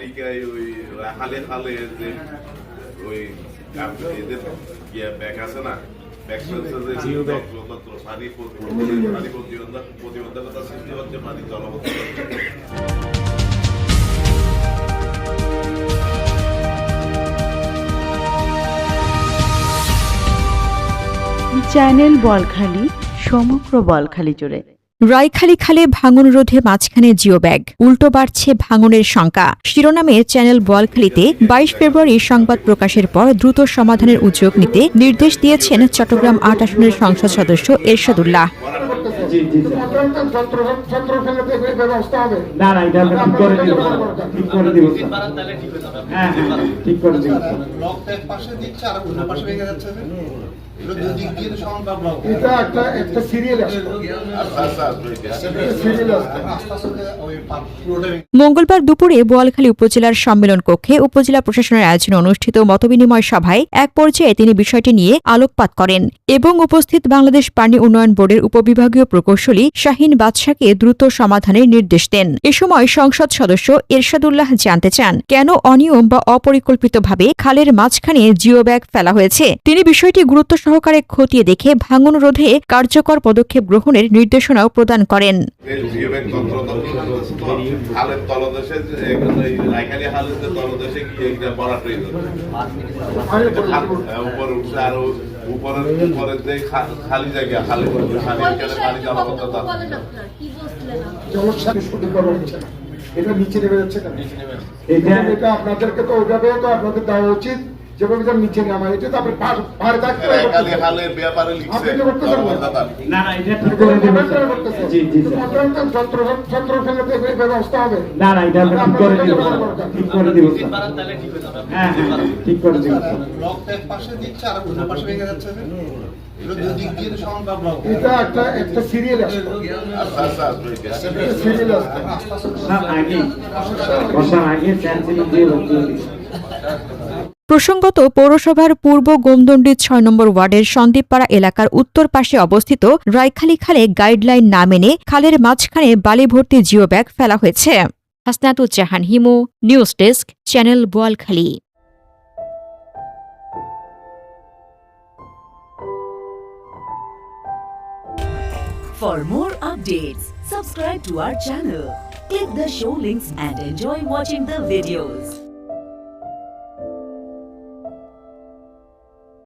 ওই হালে হালে যে ওই এদের ব্যাগ আছে না, প্রতিবন্ধকতা সৃষ্টি হচ্ছে, পানি জলবদ্ধ হচ্ছে। চ্যানেল বলখালি, সমগ্র বলখালি জুড়ে। রায়খালী খালে ভাঙন রোধে মাঝখানে জিও ব্যাগ, উল্টো বাড়ছে ভাঙনের শঙ্কা শিরোনামে চ্যানেল বলখালীতে 22 ফেব্রুয়ারি সংবাদ প্রকাশের পর দ্রুত সমাধানের উদ্যোগ নিতে নির্দেশ দিয়েছেন চট্টগ্রাম ৮ আসনের সংসদ সদস্য এরশাদুল্লাহ। মঙ্গলবার দুপুরে বোয়ালখালী উপজেলার সম্মেলন কক্ষে উপজেলা প্রশাসনের আয়োজনে অনুষ্ঠিত মতবিনিময় সভায় এক পর্যায়ে তিনি বিষয়টি নিয়ে আলোকপাত করেন এবং উপস্থিত বাংলাদেশ পানি উন্নয়ন বোর্ডের উপবিভাগীয় প্রকৌশলী শাহিন বাদশাকে দ্রুত সমাধানের নির্দেশ দেন। এ সময় সংসদ সদস্য এরশাদুল্লাহ জানতে চান, কেন অনিয়ম বা অপরিকল্পিতভাবে খালের মাঝখানে জিও ব্যাগ ফেলা হয়েছে। তিনি বিষয়টি গুরুত্ব সহকারে খতিয়ে দেখে ভাঙন রোধে কার্যকর পদক্ষেপ গ্রহণের নির্দেশনাও প্রদান করেন। এটা নিচে নেমে যাচ্ছে কেন? এটা আপনাদেরকে তো ওইভাবে তো আপনাদের দেওয়া উচিত, যেভাবে নিচে নামা। এটা তো আপনি পাহাড়ে থাকতে ব্যবস্থা হবে এটা একটা সিরিয়াল প্রসঙ্গত পৌরসভার পূর্ব গোমদণ্ডী ৬ নম্বর ওয়ার্ডের সন্দীপপাড়া এলাকার উত্তর পাশে অবস্থিত রায়খালী খালে গাইডলাইন না মেনে খালের মাঝখানে বালি ভর্তি জিও ব্যাগ ফেলা হয়েছে। Hasnatuzzahan Himu, news desk, channel Boalkhali. For more updates, subscribe to our channel, click the show links and enjoy watching the videos.